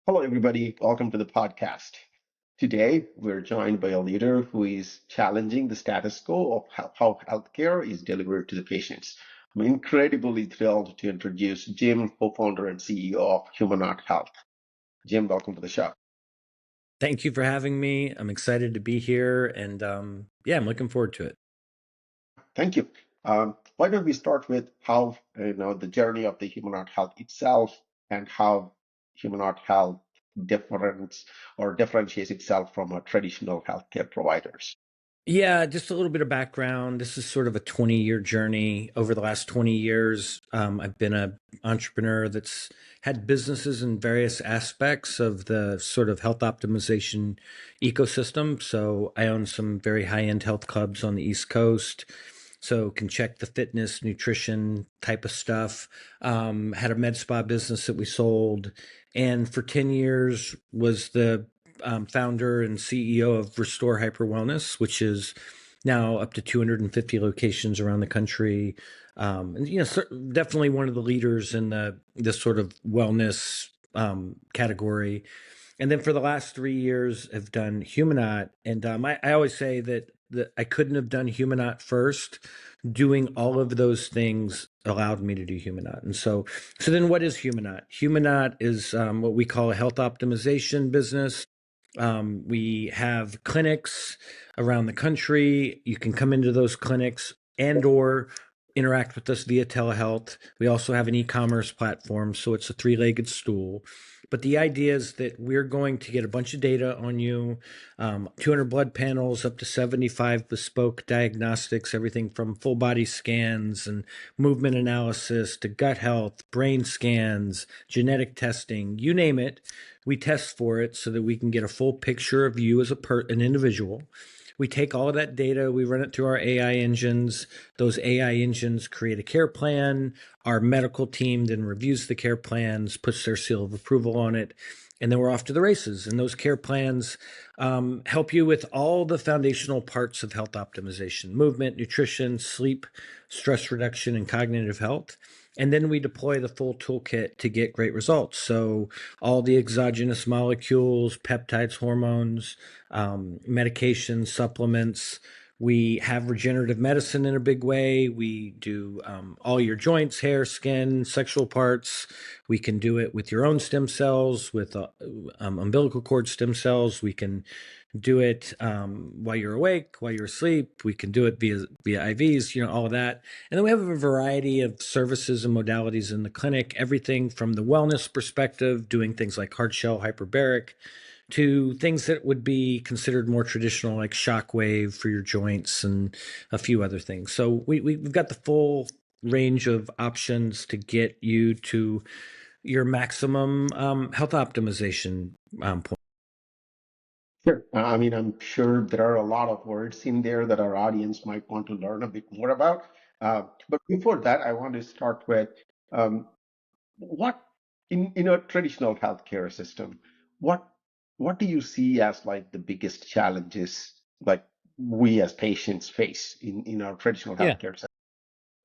Hello, everybody. Welcome to the podcast. Today, we're joined by a leader who is challenging the status quo of how healthcare is delivered to the patients. I'm incredibly thrilled to introduce Jim, co-founder and CEO of Human Art Health. Jim, welcome to the show. Thank you for having me. I'm excited to be here, and yeah, I'm looking forward to it. Thank you. Why don't we start with how the journey of the Human Art Health itself and how Human Art Health differentiates itself from a traditional healthcare providers. Yeah, just a little bit of background. This is sort of a 20-year journey. Over the last 20 years, I've been an entrepreneur that's had businesses in various aspects of the sort of health optimization ecosystem. So I own some very high-end health clubs on the East Coast. So can check the fitness, nutrition type of stuff. Had a med spa business that we sold, and for 10 years was the founder and CEO of Restore Hyper Wellness, which is now up to 250 locations around the country. And definitely one of the leaders in the this sort of wellness category. And then for the last 3 years, I've done Humanot, and I always say that I couldn't have done Humanot first. Doing all of those things allowed me to do Humanot. And so then what is Humanot? Humanot is what we call a health optimization business. We have clinics around the country. You can come into those clinics and or interact with us via telehealth. We also have an e-commerce platform, so it's a three-legged stool. But the idea is that we're going to get a bunch of data on you, 200 blood panels, up to 75 bespoke diagnostics, everything from full body scans and movement analysis to gut health, brain scans, genetic testing, you name it. We test for it so that we can get a full picture of you as an individual. We take all of that data, we run it through our AI engines. Those AI engines create a care plan. Our medical team then reviews the care plans, puts their seal of approval on it, and then we're off to the races. And those care plans help you with all the foundational parts of health optimization: movement, nutrition, sleep, stress reduction, and cognitive health. And then we deploy the full toolkit to get great results. So all the exogenous molecules, peptides, hormones, medications, supplements. We have regenerative medicine in a big way. We do all your joints, hair, skin, sexual parts. We can do it with your own stem cells, with umbilical cord stem cells. We can do it while you're awake, while you're asleep. We can do it via IVs, all of that. And then we have a variety of services and modalities in the clinic, everything from the wellness perspective, doing things like hard shell hyperbaric, to things that would be considered more traditional, like shockwave for your joints and a few other things. So we've got the full range of options to get you to your maximum health optimization point. Sure. I'm sure there are a lot of words in there that our audience might want to learn a bit more about. But before that, I want to start with um, what in a traditional healthcare system, what what do you see as like the biggest challenges like we as patients face in our traditional Yeah. healthcare system?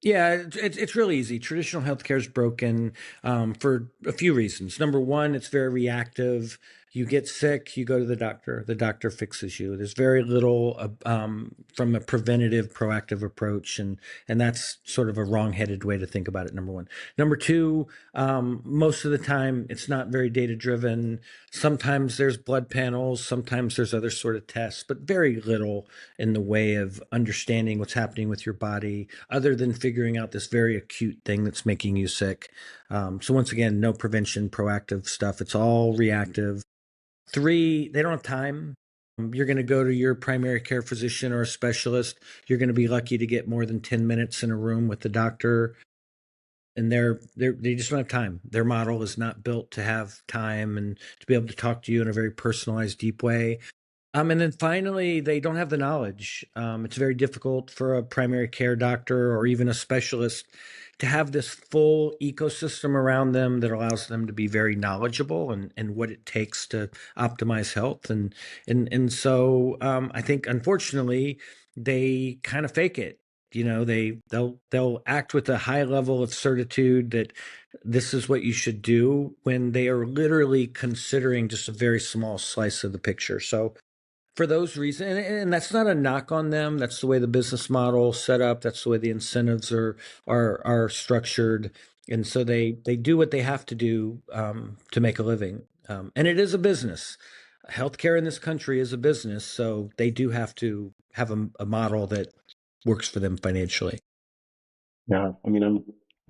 Yeah, it's really easy. Traditional healthcare is broken for a few reasons. Number one, it's very reactive. You get sick, you go to the doctor. The doctor fixes you. There's very little from a preventative, proactive approach, and that's sort of a wrong-headed way to think about it. Number one. Number two, most of the time it's not very data driven. Sometimes there's blood panels, sometimes there's other sort of tests, but very little in the way of understanding what's happening with your body, other than figuring out this very acute thing that's making you sick. So once again, no prevention, proactive stuff. It's all reactive. Three, they don't have time. You're going to go to your primary care physician or a specialist. You're going to be lucky to get more than 10 minutes in a room with the doctor. And they just don't have time. Their model is not built to have time and to be able to talk to you in a very personalized, deep way. And then finally, they don't have the knowledge. It's very difficult for a primary care doctor or even a specialist to have this full ecosystem around them that allows them to be very knowledgeable and what it takes to optimize health. And so I think, unfortunately, they kind of fake it. they'll act with a high level of certitude that this is what you should do when they are literally considering just a very small slice of the picture. So for those reasons, and that's not a knock on them. That's the way the business model set up. That's the way the incentives are structured, and so they do what they have to do to make a living. And it is a business. Healthcare in this country is a business, so they do have to have a model that works for them financially. Yeah, I mean,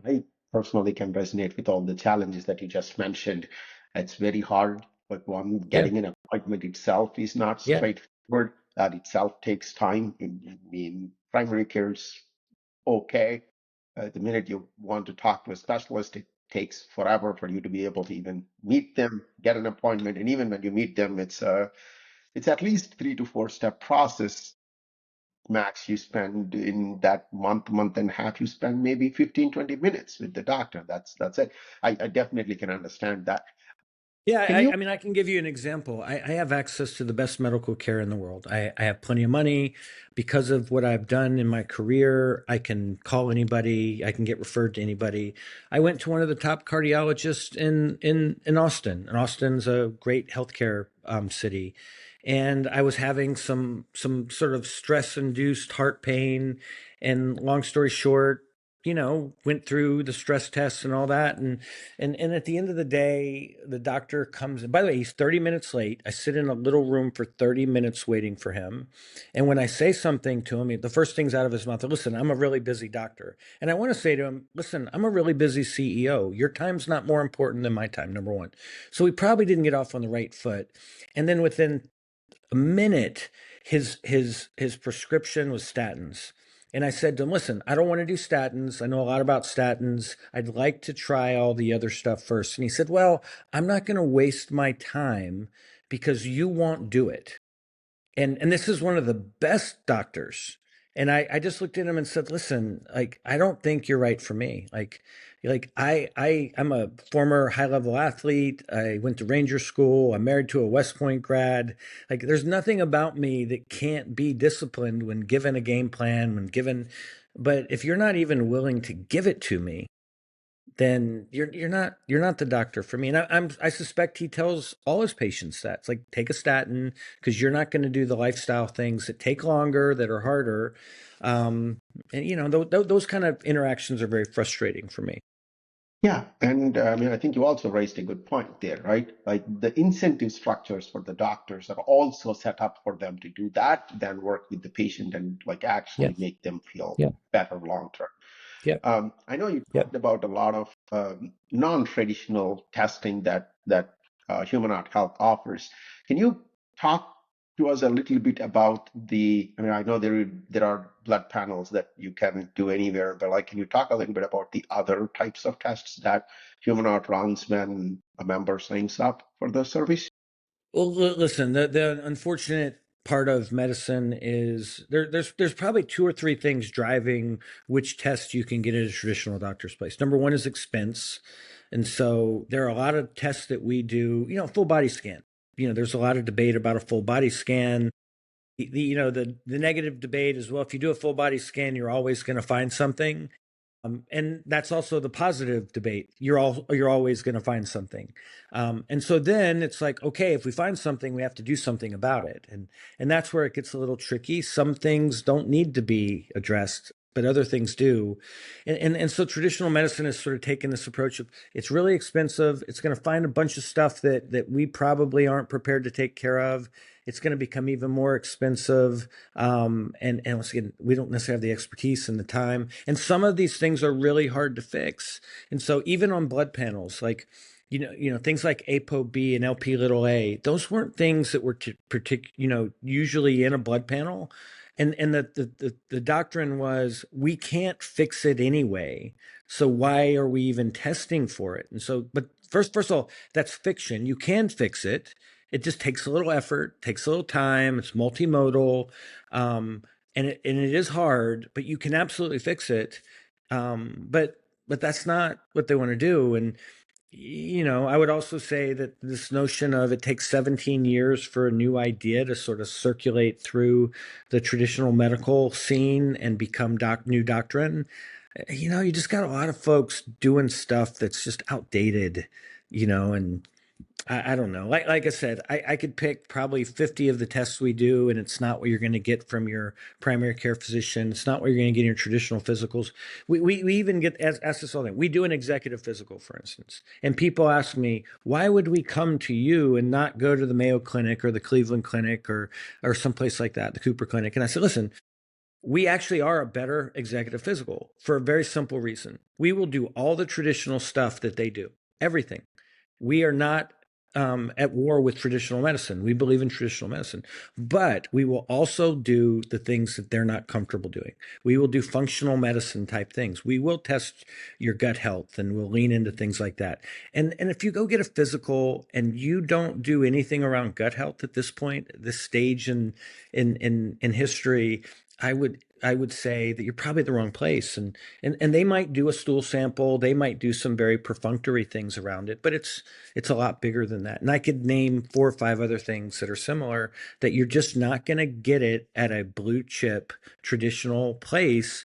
I personally can resonate with all the challenges that you just mentioned. It's very hard. Like one, Yeah, getting an appointment itself is not yeah, straightforward. That itself takes time. I mean, primary care is okay. The minute you want to talk to a specialist, it takes forever for you to be able to even meet them, get an appointment, and even when you meet them, it's at least 3 to 4 step process max. You spend in that month and a half, you spend maybe 15, 20 minutes with the doctor. That's it. I definitely can understand that. yeah. Can you? I mean, I can give you an example. I have access to the best medical care in the world. I have plenty of money because of what I've done in my career. I can call anybody. I can get referred to anybody. I went to one of the top cardiologists in Austin. And Austin's a great healthcare city. And I was having some sort of stress induced heart pain. And long story short, went through the stress tests and all that, and at the end of the day, the doctor comes in. By the way, he's 30 minutes late. I sit in a little room for 30 minutes waiting for him. And when I say something to him, the first thing's out of his mouth, listen, I'm a really busy doctor. And I want to say to him, listen, I'm a really busy CEO. Your time's not more important than my time, number one. So we probably didn't get off on the right foot. And then within a minute, his prescription was statins. And I said to him, listen, I don't want to do statins. I know a lot about statins. I'd like to try all the other stuff first. And he said, well, I'm not going to waste my time because you won't do it. And this is one of the best doctors. And I just looked at him and said, listen, like, I don't think you're right for me. I'm a former high level athlete. I went to Ranger School. I'm married to a West Point grad. Like, there's nothing about me that can't be disciplined when given a game plan, but if you're not even willing to give it to me, then you're not the doctor for me. And I suspect he tells all his patients that. It's like, take a statin because you're not going to do the lifestyle things that take longer, that are harder. Um, and those kind of interactions are very frustrating for me. Yeah, and I mean, I think you also raised a good point there, right? Like the incentive structures for the doctors are also set up for them to do that, then work with the patient and like Yeah, actually make them feel yeah, better long term. yeah, I know you yeah. talked about a lot of non-traditional testing that Human Health offers. Can you talk to us a little bit about the? I mean, I know there are blood panels that you can do anywhere, but like, can you talk a little bit about the other types of tests that Human Health runs when a member signs up for the service? Well, listen, the unfortunate part of medicine is there's probably two or three things driving which tests you can get at a traditional doctor's place. Number one is expense. And so there are a lot of tests that we do, full body scan. There's a lot of debate about a full body scan. The negative debate is, well, if you do a full body scan, you're always going to find something. And that's also the positive debate. You're always going to find something. And so then it's like, okay, if we find something, we have to do something about it. And that's where it gets a little tricky. Some things don't need to be addressed, but other things do. And so traditional medicine has sort of taken this approach of, it's really expensive. It's going to find a bunch of stuff that we probably aren't prepared to take care of. It's going to become even more expensive. And once again, we don't necessarily have the expertise and the time. And some of these things are really hard to fix. And so even on blood panels, like, things like ApoB and LP little a, those weren't things that were usually in a blood panel. And the doctrine was, we can't fix it anyway. So why are we even testing for it? And so, but first of all, that's fiction. You can fix it. It just takes a little effort, takes a little time. It's multimodal, um, and it is hard, but you can absolutely fix it. But that's not what they want to do. I would also say that this notion of it takes 17 years for a new idea to sort of circulate through the traditional medical scene and become new doctrine. You just got a lot of folks doing stuff that's just outdated, and I don't know. Like I said, I could pick probably 50 of the tests we do, and it's not what you're going to get from your primary care physician. It's not what you're going to get in your traditional physicals. We even get asked this all the time. We do an executive physical, for instance, and people ask me, why would we come to you and not go to the Mayo Clinic or the Cleveland Clinic or someplace like that, the Cooper Clinic? And I said, listen, we actually are a better executive physical for a very simple reason. We will do all the traditional stuff that they do, everything. We are not at war with traditional medicine. We believe in traditional medicine, but we will also do the things that they're not comfortable doing. We will do functional medicine type things. We will test your gut health and we'll lean into things like that. And if you go get a physical and you don't do anything around gut health at this point, this stage in history, I would say that you're probably at the wrong place. And they might do a stool sample, they might do some very perfunctory things around it, but it's a lot bigger than that. And I could name 4 or 5 other things that are similar that you're just not going to get it at a blue chip traditional place.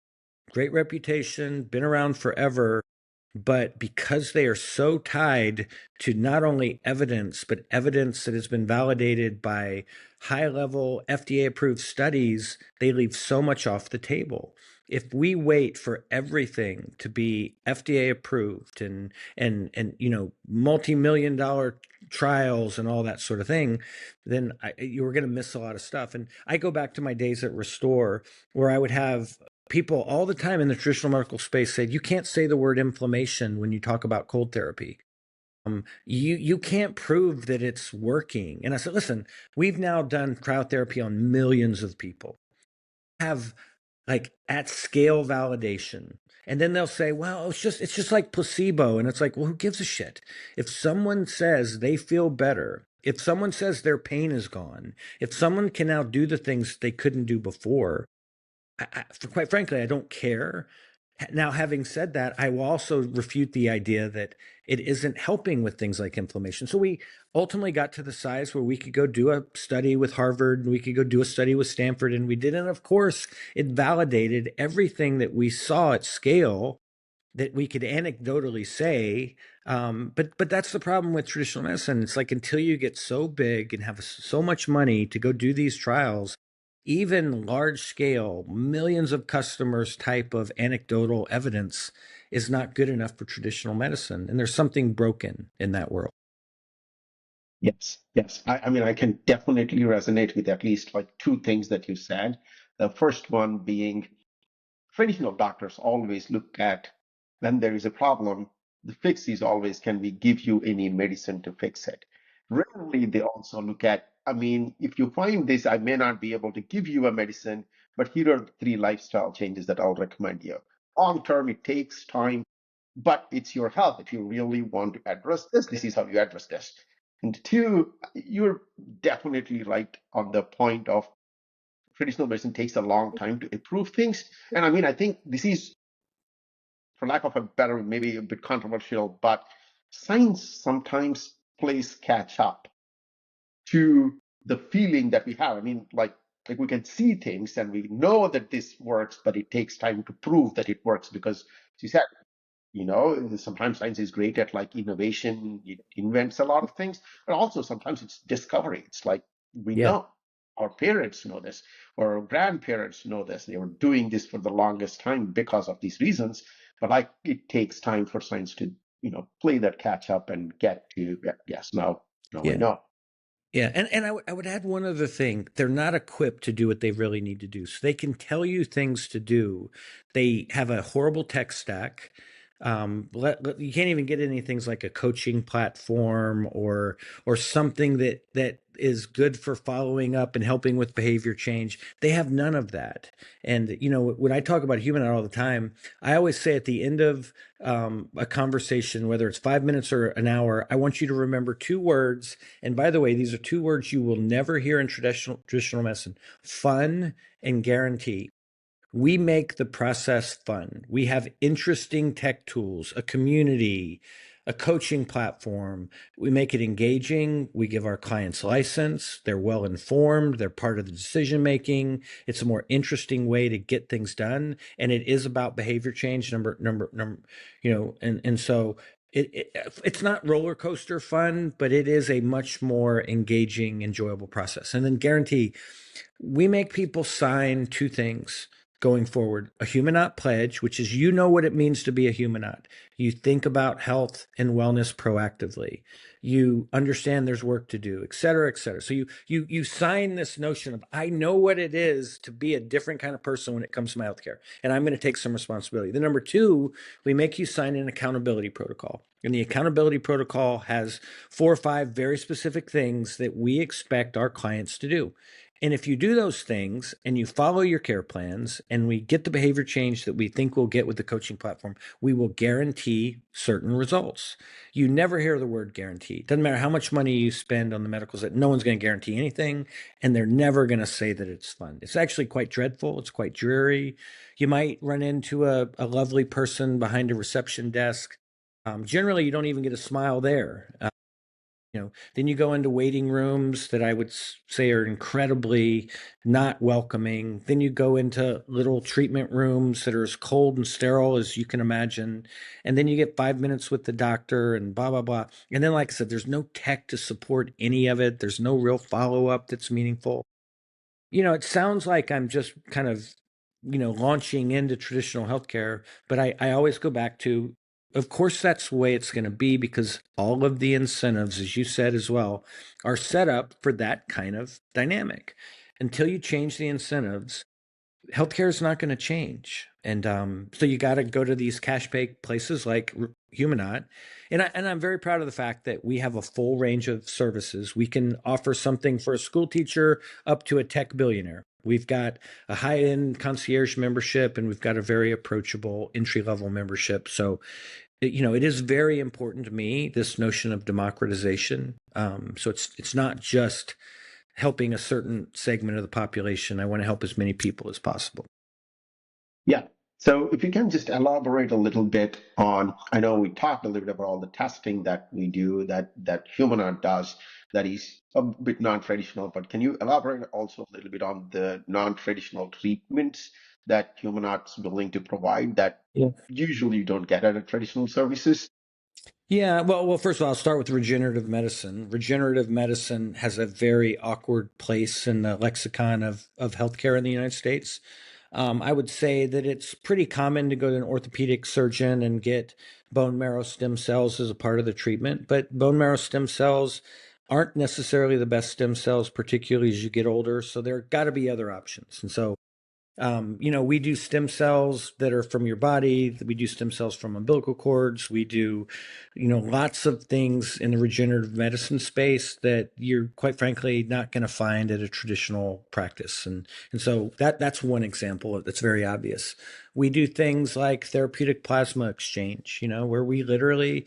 Great reputation, been around forever, but because they are so tied to not only evidence, but evidence that has been validated by high level FDA approved studies, they leave so much off the table. If we wait for everything to be FDA approved and multi-million dollar trials and all that sort of thing, then you're going to miss a lot of stuff. And I go back to my days at Restore, where I would have people all the time in the traditional medical space said you can't say the word inflammation when you talk about cold therapy. You can't prove that it's working. And I said, listen, we've now done cryotherapy on millions of people, have like at scale validation. And then they'll say, well, it's just like placebo. And it's like, well, who gives a shit? If someone says they feel better, if someone says their pain is gone, if someone can now do the things they couldn't do before, quite frankly, I don't care. Now, having said that, I will also refute the idea that it isn't helping with things like inflammation. So we ultimately got to the size where we could go do a study with Harvard and we could go do a study with Stanford, and we did. And of course, it validated everything that we saw at scale that we could anecdotally say. But that's the problem with traditional medicine. It's like until you get so big and have so much money to go do these trials, even large scale, millions of customers type of anecdotal evidence is not good enough for traditional medicine. And there's something broken in that world. Yes, yes. I mean, I can definitely resonate with at least like two things that you said. The first one being traditional doctors always look at when there is a problem, the fix is always, can we give you any medicine to fix it? Rarely they also look at, I mean, if you find this, I may not be able to give you a medicine, but here are the 3 lifestyle changes that I'll recommend you. Long term, it takes time, but it's your health. If you really want to address this is how you address this. And two, you're definitely right on the point of traditional medicine takes a long time to improve things. And I mean, I think this is, for lack of a better, maybe a bit controversial, but science sometimes plays catch up to the feeling that we have. I mean, like we can see things and we know that this works, but it takes time to prove that it works because, as you said, sometimes science is great at like innovation, it invents a lot of things, but also sometimes it's discovery. It's like we Yeah. know our parents know this, or our grandparents know this. They were doing this for the longest time because of these reasons, but like it takes time for science to, play that catch up and get to, yes, now I Yeah. know. Yeah, and I would add one other thing. They're not equipped to do what they really need to do. So they can tell you things to do. They have a horrible tech stack. You can't even get any things like a coaching platform or something that is good for following up and helping with behavior change. They have none of that. And when I talk about human all the time, I always say at the end of a conversation, whether it's 5 minutes or an hour, I want you to remember 2 words. And by the way, these are 2 words you will never hear in traditional medicine: fun and guarantee. We make the process fun. We have interesting tech tools, a community, a coaching platform. We make it engaging. We give our clients license. They're well informed. They're part of the decision making. It's a more interesting way to get things done, and it is about behavior change. And so it's not roller coaster fun, but it is a much more engaging, enjoyable process. And then guarantee, we make people sign two things going forward: a Humanot pledge, which is, you know what it means to be a Humanot. You think about health and wellness proactively. You understand there's work to do, et cetera, et cetera. So you sign this notion of, I know what it is to be a different kind of person when it comes to my healthcare, and I'm going to take some responsibility. Then number two, we make you sign an accountability protocol. And the accountability protocol has 4 or 5 very specific things that we expect our clients to do. And if you do those things and you follow your care plans and we get the behavior change that we think we'll get with the coaching platform, we will guarantee certain results. You never hear the word guarantee. It doesn't matter how much money you spend on the medicals, that no one's going to guarantee anything, and they're never going to say that it's fun. It's actually quite dreadful. It's quite dreary. You might run into a lovely person behind a reception desk. Generally, you don't even get a smile there. Then you go into waiting rooms that I would say are incredibly not welcoming. Then you go into little treatment rooms that are as cold and sterile as you can imagine. And then you get 5 minutes with the doctor and blah, blah, blah. And then, like I said, there's no tech to support any of it. There's no real follow-up that's meaningful. It sounds like I'm just kind of, launching into traditional healthcare, but I always go back to, of course, that's the way it's going to be, because all of the incentives, as you said as well, are set up for that kind of dynamic. Until you change the incentives, healthcare is not going to change. And so you got to go to these cash pay places like Humanot. And I'm very proud of the fact that we have a full range of services. We can offer something for a school teacher up to a tech billionaire. We've got a high-end concierge membership, and we've got a very approachable entry-level membership. So, it is very important to me, this notion of democratization. So it's not just helping a certain segment of the population. I want to help as many people as possible. Yeah. So if you can just elaborate a little bit on, I know we talked a little bit about all the testing that we do, that Humana does, that is a bit non-traditional, but can you elaborate also a little bit on the non-traditional treatments that Humanot's willing to provide that Yeah. usually you don't get at a traditional services? Yeah, well, first of all, I'll start with regenerative medicine. Regenerative medicine has a very awkward place in the lexicon of healthcare in the United States. I would say that it's pretty common to go to an orthopedic surgeon and get bone marrow stem cells as a part of the treatment, but bone marrow stem cells aren't necessarily the best stem cells, particularly as you get older. So there got to be other options. And so we do stem cells that are from your body. We do stem cells from umbilical cords. We do, lots of things in the regenerative medicine space that you're quite frankly not going to find at a traditional practice. And so that's one example that's very obvious. We do things like therapeutic plasma exchange, where we literally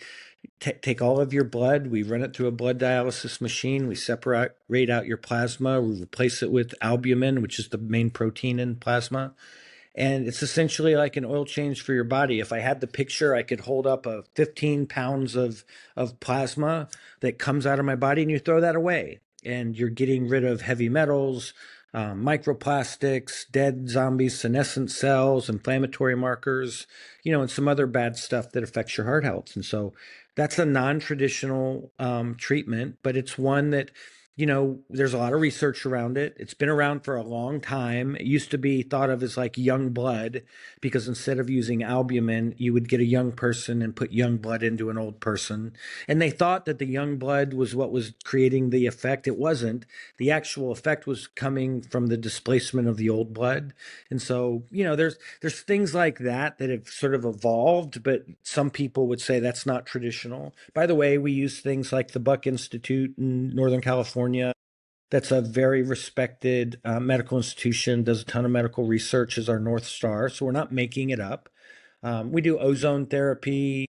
take all of your blood, we run it through a blood dialysis machine, we separate out your plasma, we replace it with albumin, which is the main protein in plasma. And it's essentially like an oil change for your body. If I had the picture, I could hold up a 15 pounds of plasma that comes out of my body, and you throw that away. And you're getting rid of heavy metals, microplastics, dead zombie senescent cells, inflammatory markers, and some other bad stuff that affects your heart health. And so that's a non-traditional treatment, but it's one that, there's a lot of research around it. It's been around for a long time. It used to be thought of as like young blood, because instead of using albumin, you would get a young person and put young blood into an old person. And they thought that the young blood was what was creating the effect. It wasn't. The actual effect was coming from the displacement of the old blood. And so, there's things like that have sort of evolved, but some people would say that's not traditional. By the way, we use things like the Buck Institute in Northern California. That's a very respected medical institution, does a ton of medical research as our North Star. So we're not making it up. We do ozone therapy.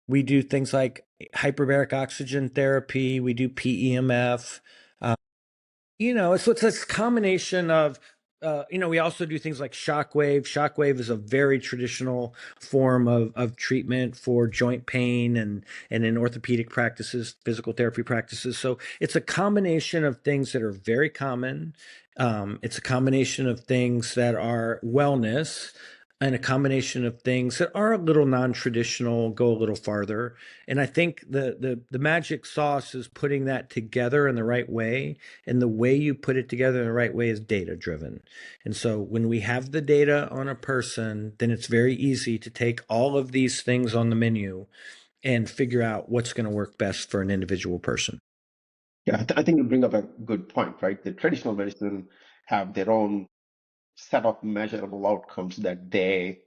We do things like hyperbaric oxygen therapy. We do PEMF. It's a combination of we also do things like shockwave. Shockwave is a very traditional form of treatment for joint pain and in orthopedic practices, physical therapy practices. So it's a combination of things that are very common. It's a combination of things that are wellness and a combination of things that are a little non-traditional, go a little farther. And I think the magic sauce is putting that together in the right way. And the way you put it together in the right way is data driven. And so when we have the data on a person, then it's very easy to take all of these things on the menu and figure out what's going to work best for an individual person. Yeah, I think you bring up a good point, right? The traditional medicine have their own set of measurable outcomes that they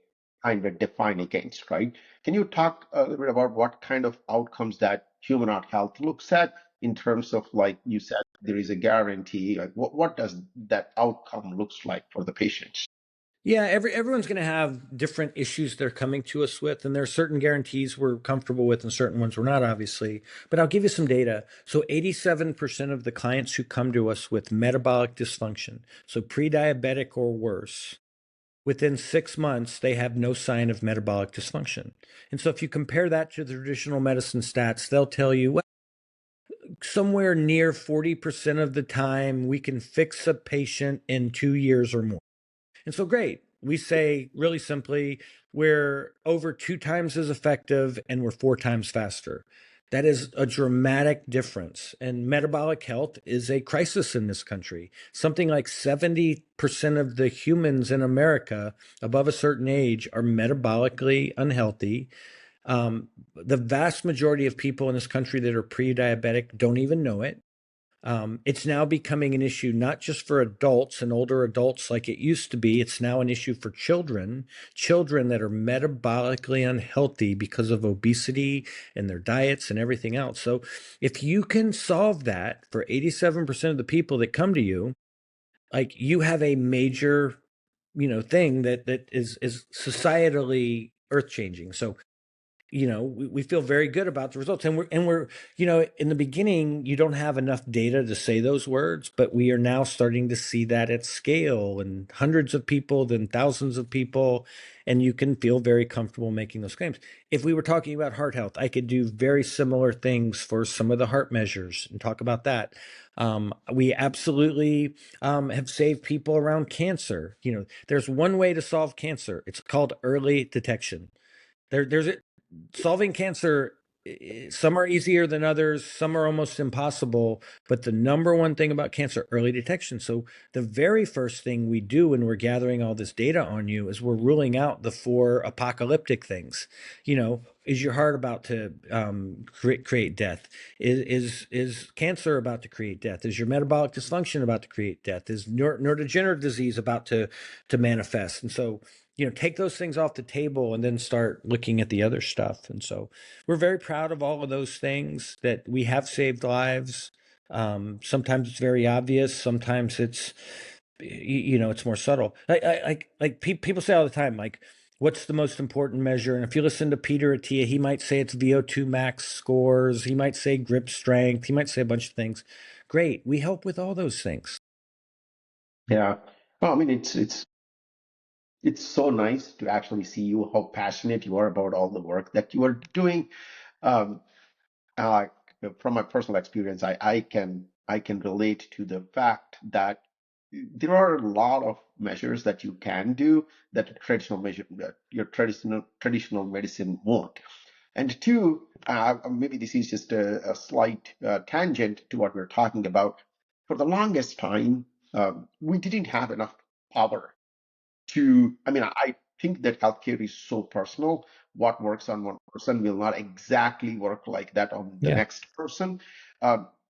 kind of define against, right? Can you talk a little bit about what kind of outcomes that human art health looks at in terms of, like you said, there is a guarantee. Like what does that outcome looks like for the patients? Yeah, everyone's going to have different issues they're coming to us with, and there are certain guarantees we're comfortable with, and certain ones we're not, obviously. But I'll give you some data. So, 87% of the clients who come to us with metabolic dysfunction, so pre-diabetic or worse, within 6 months they have no sign of metabolic dysfunction. And so, if you compare that to the traditional medicine stats, they'll tell you, well, somewhere near 40% of the time we can fix a patient in 2 years or more. And so, great. We say really simply, we're over 2 times as effective and we're 4 times faster. That is a dramatic difference. And metabolic health is a crisis in this country. Something like 70% of the humans in America above a certain age are metabolically unhealthy. The vast majority of people in this country that are pre diabetic don't even know it. It's now becoming an issue not just for adults and older adults like it used to be. It's now an issue for children, children that are metabolically unhealthy because of obesity and their diets and everything else. So, if you can solve that for 87% of the people that come to you, like you have a major, thing that is societally earth changing. So, we feel very good about the results, and we're in the beginning you don't have enough data to say those words, but we are now starting to see that at scale and hundreds of people, then thousands of people, and you can feel very comfortable making those claims. If we were talking about heart health, I could do very similar things for some of the heart measures and talk about that. We absolutely have saved people around cancer. There's one way to solve cancer. It's called early detection. There's solving cancer. Some are easier than others, some are almost impossible, but the number one thing about cancer, early detection. So the very first thing we do when we're gathering all this data on you is we're ruling out the four apocalyptic things. Is your heart about to create death? Is cancer about to create death? Is your metabolic dysfunction about to create death? Is neurodegenerative disease about to manifest? And so take those things off the table and then start looking at the other stuff. And so we're very proud of all of those things that we have saved lives. Sometimes it's very obvious. Sometimes it's more subtle. People say all the time, like, what's the most important measure? And if you listen to Peter Attia, he might say it's VO2 max scores. He might say grip strength. He might say a bunch of things. Great. We help with all those things. Yeah. Well, I mean, it's so nice to actually see you how passionate you are about all the work that you are doing. Um, uh, from my personal experience, I can relate to the fact that there are a lot of measures that you can do that a traditional measure that your traditional medicine won't. And two, maybe this is just a slight tangent to what we're talking about. For the longest time, we didn't have enough power I mean, I think that healthcare is so personal. What works on one person will not exactly work like that on the Yeah. next person.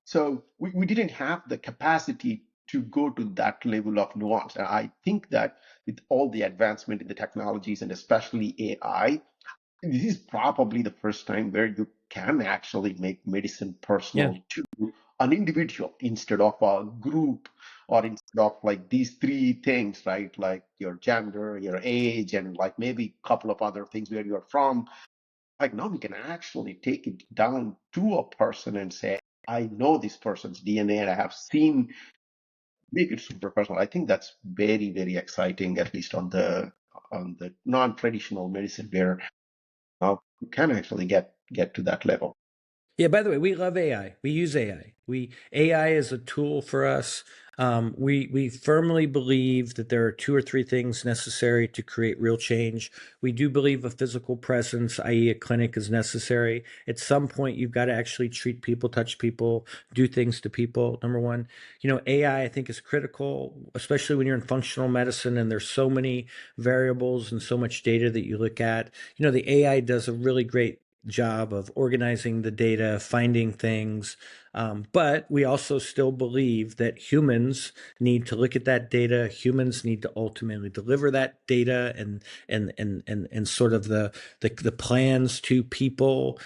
So we didn't have the capacity to go to that level of nuance. And I think that with all the advancement in the technologies and especially AI, this is probably the first time where you can actually make medicine Yeah. personal to an individual instead of a group or instead of like these three things, right? Like your gender, your age, and like maybe a couple of other things where you're from. Like now we can actually take it down to a person and say, I know this person's DNA and I have seen make it super personal. I think that's very, very exciting, at least on the non-traditional medicine where you can actually get to that level. Yeah, by the way, we love AI. We use AI. AI is a tool for us. We firmly believe that there are two or three things necessary to create real change. We do believe a physical presence, i.e., a clinic, is necessary. At some point, you've got to actually treat people, touch people, do things to people. Number one, AI I think is critical, especially when you're in functional medicine and there's so many variables and so much data that you look at. The AI does a really great job of organizing the data, finding things. But we also still believe that humans need to look at that data. Humans need to ultimately deliver that data and sort of the plans to people.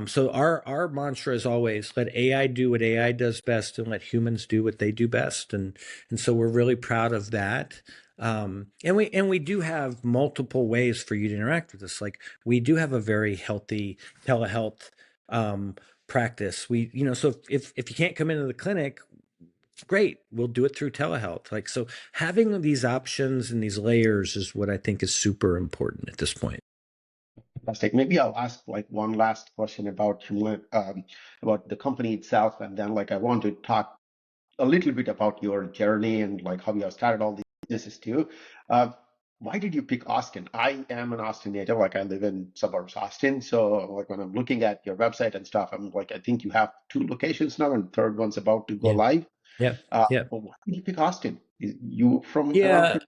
So our mantra is always let AI do what AI does best and let humans do what they do best. And so we're really proud of that. And we do have multiple ways for you to interact with us. Like we do have a very healthy telehealth um, practice. So if you can't come into the clinic, great, we'll do it through telehealth. Like so, having these options and these layers is what I think is super important at this point. Fantastic. Maybe I'll ask like one last question about the company itself, and then like I want to talk a little bit about your journey and like how you have started all these businesses too. Uh, why did you pick Austin? I am an Austin native, like I live in suburbs Austin. So like when I'm looking at your website and stuff, I'm like, I think you have two locations now, and the third one's about to go Yeah. live. Yeah. Yeah. But why did you pick Austin? You from around Yeah. here?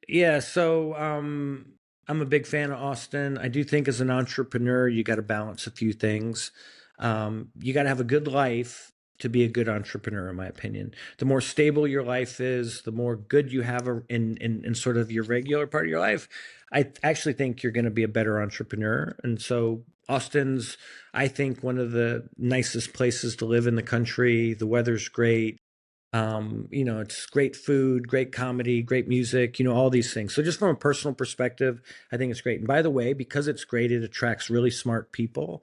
Yeah, so I'm a big fan of Austin. I do think as an entrepreneur, you got to balance a few things. You got to have a good life to be a good entrepreneur, in my opinion. The more stable your life is, the more good you have in sort of your regular part of your life. I actually think you're going to be a better entrepreneur. And so Austin's, I think, one of the nicest places to live in the country. The weather's great. It's great food, great comedy, great music, all these things. So just from a personal perspective, I think it's great. And by the way, because it's great, it attracts really smart people.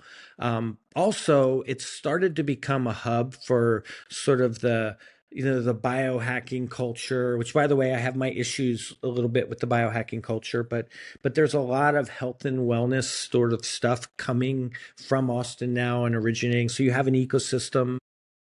Also, it's started to become a hub for sort of the biohacking culture, which by the way, I have my issues a little bit with the biohacking culture, but there's a lot of health and wellness sort of stuff coming from Austin now and originating. So you have an ecosystem.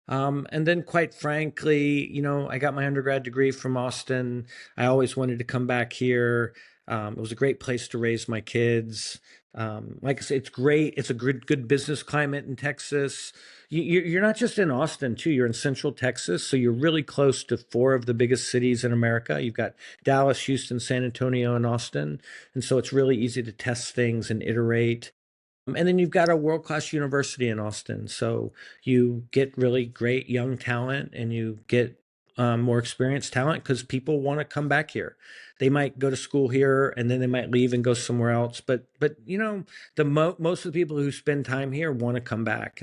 And then, quite frankly, I got my undergrad degree from Austin. I always wanted to come back here. It was a great place to raise my kids. Like I said, it's great. It's a good business climate in Texas. You're not just in Austin, too. You're in Central Texas. So you're really close to four of the biggest cities in America. You've got Dallas, Houston, San Antonio, and Austin. And so it's really easy to test things and iterate. And then you've got a world class university in Austin. So you get really great young talent and you get more experienced talent because people want to come back here. They might go to school here and then they might leave and go somewhere else. But most of the people who spend time here want to come back.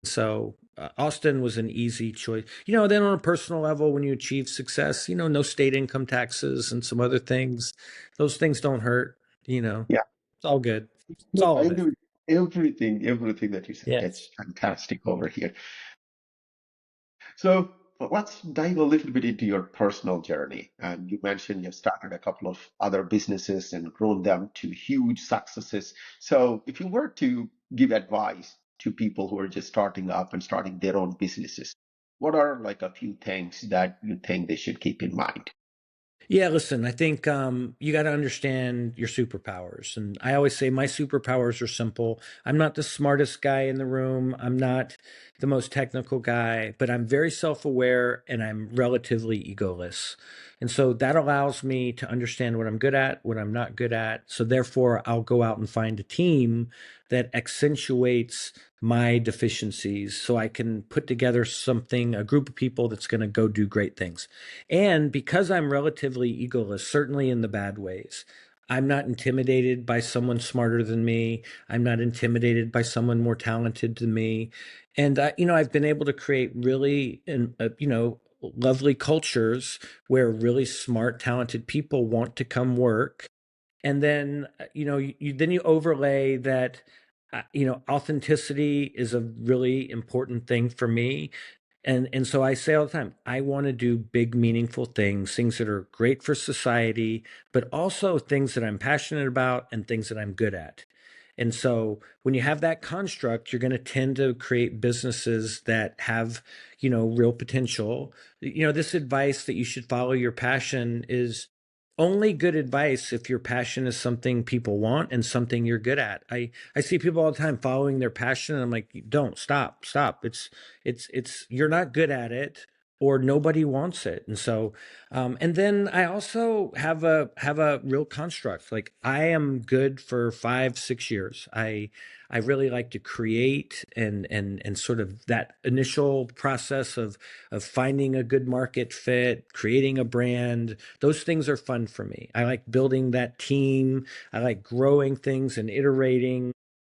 So Austin was an easy choice. Then on a personal level, when you achieve success, no state income taxes and some other things, those things don't hurt. Yeah, It's all good. It's no, all I of it. do everything that you said. Yes. It's fantastic over here. So let's dive a little bit into your personal journey. And you mentioned you started a couple of other businesses and grown them to huge successes. So if you were to give advice to people who are just starting up and starting their own businesses, what are like a few things that you think they should keep in mind? Yeah, listen, I think you got to understand your superpowers. And I always say my superpowers are simple. I'm not the smartest guy in the room, I'm not the most technical guy, but I'm very self aware and I'm relatively egoless. And so that allows me to understand what I'm good at, what I'm not good at. So therefore, I'll go out and find a team that accentuates my deficiencies so I can put together something, a group of people that's going to go do great things. And because I'm relatively egoless, certainly in the bad ways, I'm not intimidated by someone smarter than me. I'm not intimidated by someone more talented than me. And I've been able to create really, lovely cultures where really smart, talented people want to come work. And then, you overlay that, authenticity is a really important thing for me. And so I say all the time, I want to do big, meaningful things, things that are great for society, but also things that I'm passionate about and things that I'm good at. And so when you have that construct, you're going to tend to create businesses that have, real potential. This advice that you should follow your passion is only good advice if your passion is something people want and something you're good at. I see people all the time following their passion, and I'm like, don't stop. It's you're not good at it, or nobody wants it. And so and then I also have a real construct. Like, I am good for 5 6 years. I really like to create, and sort of that initial process of finding a good market fit, creating a brand. Those things are fun for me. I like building that team. I like growing things and iterating.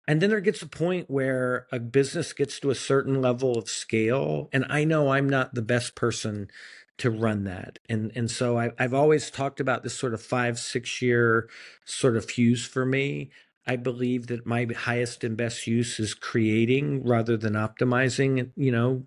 And then there gets a point where a business gets to a certain level of scale, and I know I'm not the best person to run that. And so I've always talked about this sort of 5 6 year sort of fuse for me. I believe that my highest and best use is creating rather than optimizing,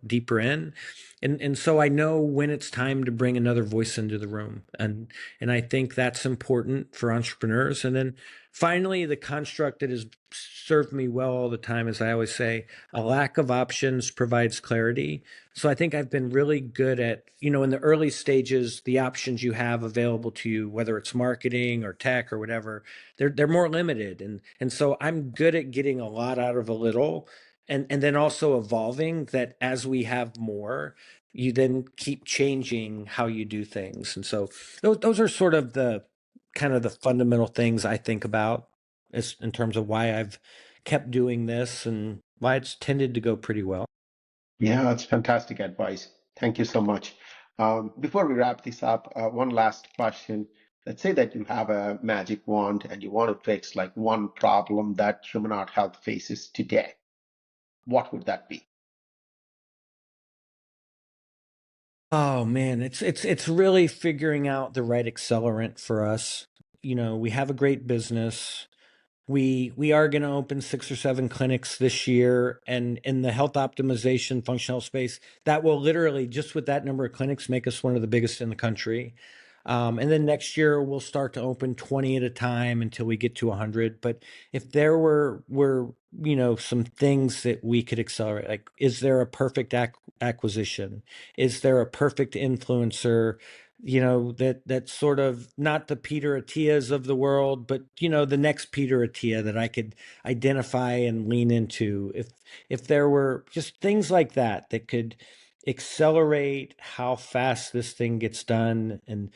deeper in. And so I know when it's time to bring another voice into the room. And I think that's important for entrepreneurs. And then finally, the construct that has served me well all the time, as I always say, a lack of options provides clarity. So I think I've been really good at, in the early stages, the options you have available to you, whether it's marketing or tech or whatever, they're more limited. And so I'm good at getting a lot out of a little, and then also evolving that as we have more, you then keep changing how you do things. And so those are sort of the kind of the fundamental things I think about as in terms of why I've kept doing this and why it's tended to go pretty well. Yeah, that's fantastic advice. Thank you so much. Before we wrap this up, one last question. Let's say that you have a magic wand and you want to fix like one problem that human art health faces today. What would that be? Oh man, it's really figuring out the right accelerant for us. We have a great business. We are going to open 6 or 7 clinics this year, and in the health optimization functional space, that will literally, just with that number of clinics, make us one of the biggest in the country. And then next year we'll start to open 20 at a time until we get to 100. But if there were some things that we could accelerate, like, is there a perfect acquisition? Is there a perfect influencer? That's sort of not the Peter Attias of the world, but the next Peter Attia that I could identify and lean into. If there were just things like that could accelerate how fast this thing gets done. And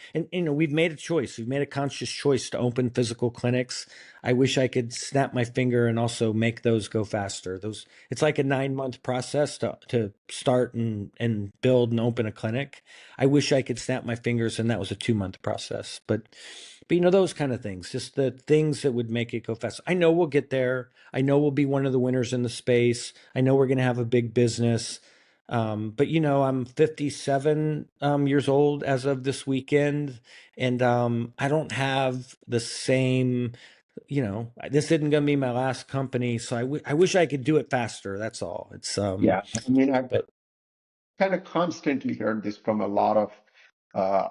we've made a choice. We've made a conscious choice to open physical clinics. I wish I could snap my finger and also make those go faster. Those It's like a 9 month process to start and build and open a clinic. I wish I could snap my fingers and that was a 2 month process. But those kind of things, just the things that would make it go fast. I know we'll get there. I know we'll be one of the winners in the space. I know we're going to have a big business. But I'm 57 years old as of this weekend, and I don't have the same. This isn't going to be my last company, so I wish I could do it faster. That's all. It's Yeah, I mean, I've but kind of constantly heard this from a lot of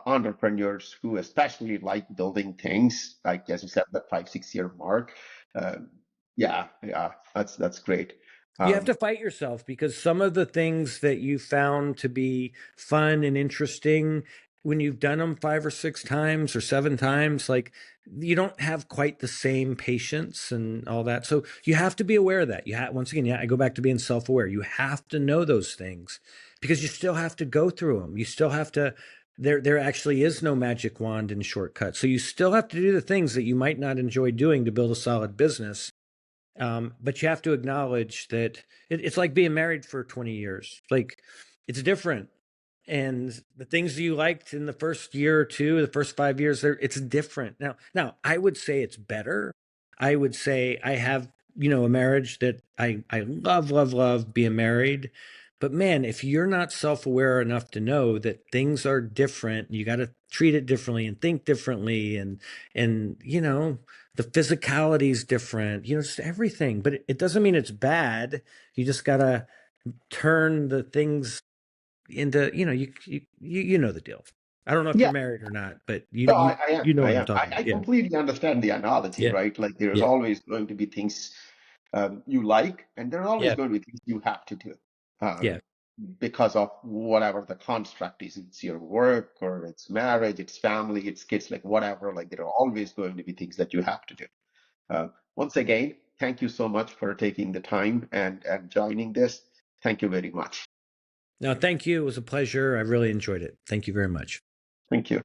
entrepreneurs who especially like building things, like as you said, that 5 6 year mark. Uh, yeah, that's great. you have Um, to fight yourself, because some of the things that you found to be fun and interesting, when you've done them 5 or 6 times or 7 times, like, you don't have quite the same patience and all that. So you have to be aware of that. Once again, I go back to being self-aware. You have to know those things, because you still have to go through them. You still have to. There actually is no magic wand and shortcut. So you still have to do the things that you might not enjoy doing to build a solid business. But you have to acknowledge that it's like being married for 20 years. Like, it's different. And the things you liked in the first year or two, the first 5 years, it's different. Now, I would say it's better. I would say I have, a marriage that I love, love, love being married. But man, if you're not self-aware enough to know that things are different, you got to treat it differently and think differently, and the physicality is different, just everything. But it doesn't mean it's bad. You just got to turn the things into, you know the deal. I don't know if you're Yeah. married or not, but No, I am. you know I what I'm am. talking I about. Yeah. completely understand the analogy, Yeah. right? Like there's Yeah. always going to be things you like, and there's always Yeah. going to be things you have to do Yeah. because of whatever the construct is. It's your work or it's marriage, it's family, it's kids, like whatever. Like there are always going to be things that you have to do. Once again, thank you so much for taking the time and joining this. Thank you very much. No, thank you. It was a pleasure. I really enjoyed it. Thank you very much. Thank you.